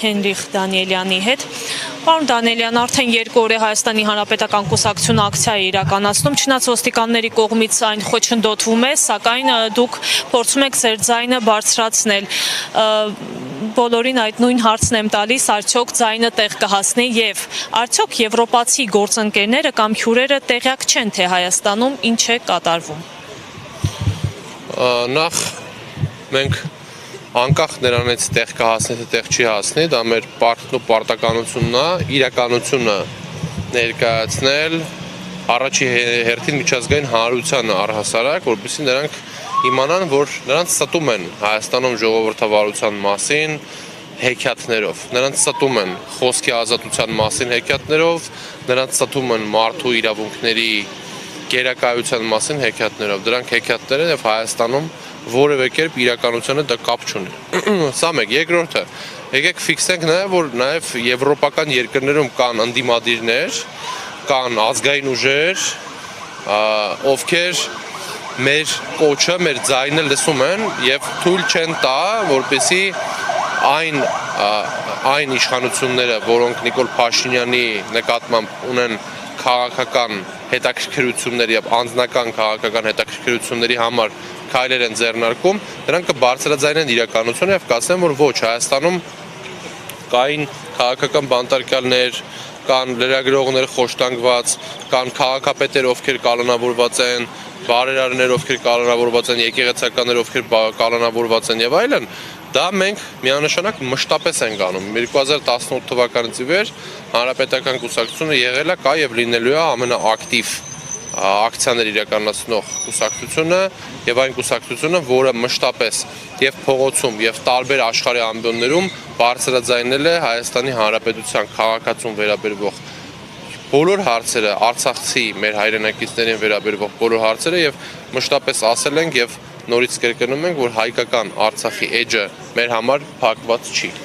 Հենրիխ Դանիելյանի հետ։ Պարոն Դանիելյան, արդեն 2 օր է Հայաստանի Հանրապետական կուսակցությունը ակցիա է իրականացնում, չնայած ոստիկանների կողմից այն խոչընդոտվում է, սակայն դուք փորձում եք ձեր ձայնը բարձրացնել։ Բոլորին այդ նույն հարցն եմ տալիս, արդյոք ձայնը տեղ կհասնի եւ արդյոք եվրոպացի գործընկերները կամ հյուրերը տեղյակ չեն, թե Հայաստանում ինչ է կատարվում։ Նախ մենք անկախ նրանից տեղ կհասնի, թե տեղ չի հասնի, դա մեր պարտքն ու պարտականությունն է, իրականությունը ներկայացնել առաջի հերթին միջազգային հանրությանը առհասարակ, որպեսզի նրանք իմանան, որ նրանց ստում են Հայաստանում ժողովրդավարության մասին հեքիաթներով, նրանց ստում են խոսքի ազատության մասին հեքիաթներով, նրանց ստում են մարդու իրավունքների գերակայության մասին հեքիաթներով, դրանք հեքիաթներ են եւ Հայաստանում որևէ կերպ իրականությանը դա կապ չունի։ Սա մեկ, երկրորդը, եկեք ֆիքսենք նաեւ, որ նաեւ եվրոպական երկրներում կան ընդդիմադիրներ, կան ազգային ուժեր, ովքեր մեր կոչը, մեր ձայնը լսում են եւ թույլ չեն տա, որպեսզի այն իշխանությունները, որոնք Նիկոլ Փաշինյանի նկատմամբ ունեն քաղաքական հետաքրքրություններ եւ անձնական քաղաքական հետաքրքրությունների համար քայլեր են ձեռնարկում, նրանք կբարձրաձայնեն իրականությունը եւ կասեն, որ ոչ, Հայաստանում կային քաղաքական բանտարկյալներ, կան լրագրողներ խոշտանգված, կան քաղաքապետեր, ովքեր կալանավորված են, բարերարներ, ովքեր կալանավորված են, եկեղեցականներ, ովքեր կալանավորված են եւ այլն, դա մենք միանշանակ մշտապես ենք անում։ 2018 թվականից ի վեր Հանրապետական կուսակցությունը եղել է, կա եւ լինելու է ամենաակտիվ ակցիաներ իրականացնող կուսակցությունը եւ այն կուսակցությունը, որը մշտապես եւ փողոցում եւ տարբեր աշխարհի ամբիոններում բարձրաձայնել է Հայաստանի Հանրապետության քաղաքացուն վերաբերող բոլոր հարցերը, Արցախցի մեր հայրենակիցներին վերաբերող բոլոր հարցերը եւ մշտապես ասել ենք եւ նորից կրկնում ենք, որ հայկական Արցախի էջը մեր համար փակված չի։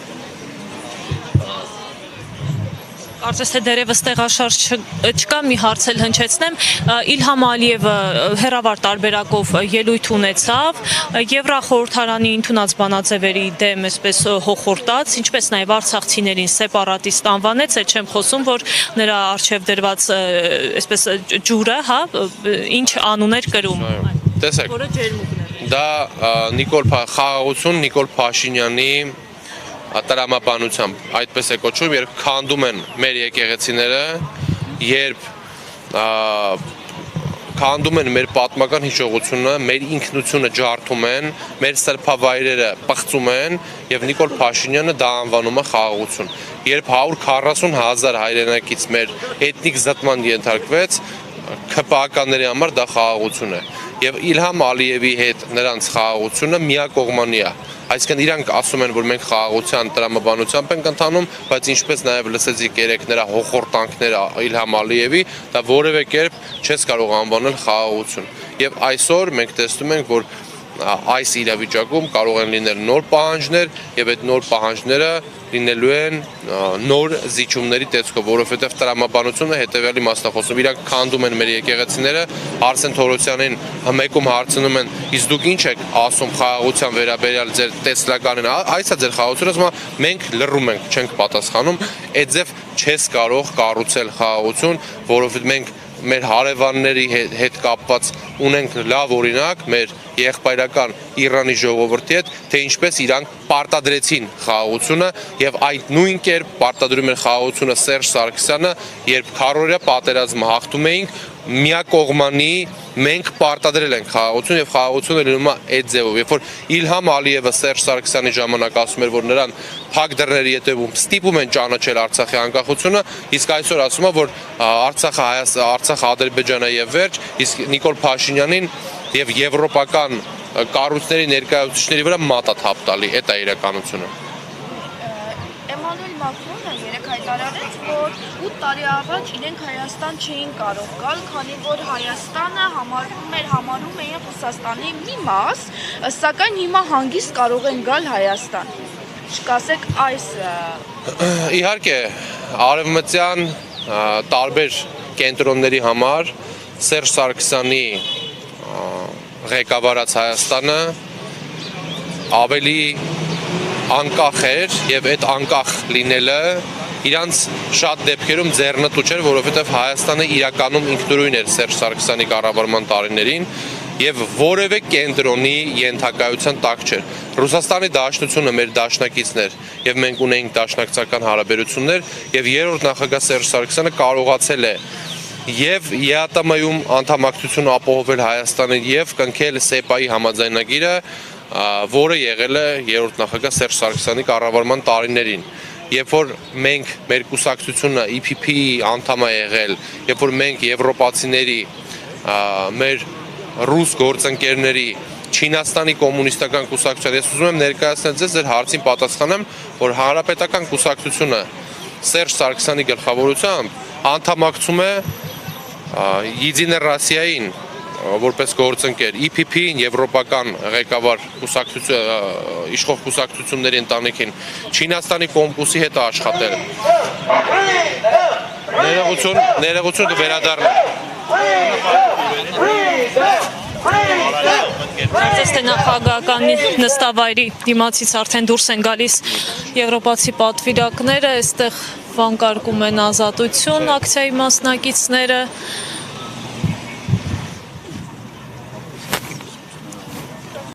Կարծես թե դերևս տեղաշարժ չկա, մի հարց էլ հնչեցնեմ, Իլհամ Ալիևը հերավար տարբերակով ելույթ ունեցավ, Եվրախորհրդարանի ընդունած բանաձևերի դեմ այսպես հոխորտաց, ինչպես նաև արցախցիներին սեպարատիստ անվանեց, այդ չեմ խոսում, որ նրա արչև դրված այսպես ջուրը, հա, ինչ անուներ կրում։ Տեսեք, որը ջերմուկն է։ Դա խաղաղություն Նիկոլ Փաշինյանի տրամաբանությամբ այդպես է կոչվում, երբ քանդում են մեր եկեղեցիները, երբ քանդում են մեր պատմական հիշողությունը, մեր ինքնությունը ջարդում են, մեր սրբավայրերը պղծում են եւ Նիկոլ Փաշինյանը դա անվանում է խաղաղություն։ Երբ 140,000 հայրենակից մեր էթնիկ զտման ենթարկվեց, ԿՊԱ-ականների համար դա խաղաղություն է։ Եվ Իլհամ Ալիևի հետ նրանց խաղաղությունը միակողմանի է։ Այսինքն իրանք ասում են, որ մենք խաղաղության տրամաբանությամբ ենք ընթանում, բայց ինչպես նաև լսեցիք երեք նրա հոխորտանքները Իլհամ Ալիևի, դա որևէ կերպ չես կարող անվանել խաղաղություն։ Եվ այսօր մենք տեսնում ենք, որ այս իրավիճակում կարող են լինել նոր պահանջներ եւ այդ նոր պահանջները լինելու են նոր զիջումների տեսքով, որովհետեւ տրամաբանությունը հետեւյալի մասնախոսում իրանք քանդում են մեր եկեղեցիները, Արսեն Թորոսյանին մեկում հարցնում են, իսկ դուք ինչ եք ասում խաղաղության վերաբերյալ ձեր տեսլականին, այս է ձեր խաղաղությունը, ասում մենք լռում ենք, չենք պատասխանում, այդ ձև չես կարող կառուցել խաղաղություն, որովհետեւ մենք մեր հարևանների հետ կապված ունենք լավ օրինակ մեր եղբայրական Իրանի ժողովրդի հետ, թե ինչպես իրանք պարտադրեցին խաղաղությունը եւ այդ նույն կերպ պարտադրում էր խաղաղությունը Սերժ Սարգսյանը, երբ քարորիա պատերազմը հաղթում էինք, միակողմանի մենք պարտադրել ենք խաղաղություն եւ խաղաղությունը լինում է այդ ձևով, երբ որ Իլհամ Ալիևը Սերժ Սարգսյանի ժամանակ ասում էր, որ նրան փակ դռների ետևում ստիպում են ճանաչել Արցախի անկախությունը, իսկ այսօր ասում է, որ Արցախը Ադրբեջանն է եւ վերջ, իսկ Նիկոլ Փաշինյանին եւ եվրոպական կառույցների ներկայացուցիչների վրա մատաթափ տալի, այդ է իրականությունը։ Էմանուել Մակրոնը երեք հայտարարեց, որ 8 տարի առաջ իրենք Հայաստան չէին կարող գալ, քանի որ Հայաստանը համարում է Ռուսաստանի մի մաս, սակայն հիմա հանգիստ կարող են գալ Հայաստան։ Չկասեք այս Իհարկե, արևմտյան տարբեր կենտրոնների համար Սերժ Սարգսյանի ղեկավարած Հայաստանը ավելի անկախ էր եւ այդ անկախ լինելը իրանց շատ դեպքերում ձեռնտու չէր, որովհետեւ Հայաստանը իրականում ինքնուրույն էր Սերժ Սարգսյանի կառավարման տարիներին եւ որևէ կենտրոնի ենթակայության տակ չէր։ Ռուսաստանի Դաշնությունը մեր դաշնակիցն էր եւ մենք ունեինք դաշնակցական հարաբերություններ եւ երրորդ նախագահ Սերժ Սարգսյանը կարողացել է եւ ԵԱՏՄ-ում անդամակցություն ապահովել Հայաստանին եւ կնքել ՍԵՊԱ-ի համաձայնագիրը, որը եղել է երրորդ նախագահ Սերժ Սարգսյանի կառավարման տարիներին։ Երբ որ մենք մեր կուսակցությունը EPP-ի անդամ է եղել, երբ որ մենք եվրոպացիների, մեր ռուս գործընկերների, Չինաստանի կոմունիստական կուսակցության, ես ուզում եմ ներկայացնել ձեզ ձեր հարցին պատասխանեմ, որ Հանրապետական կուսակցությունը Սերժ Սարգսյանի գլխավորությամբ անդամակցում է Յեդինե Ռոսիային որպես գործընկեր, EPP-ին, եվրոպական ղեկավար իշխող կուսակցությունների ընտանիքին, Չինաստանի Կոմկուսի հետ աշխատել։ Ներողություն կվերադառնա։ Կարծես թե նախագահական նստավայրի դիմացից արդեն դուրս են գալիս եվրոպացի պատվիրակները, այստեղ վանկարկում են ազատություն ակցիայի մասնակիցները,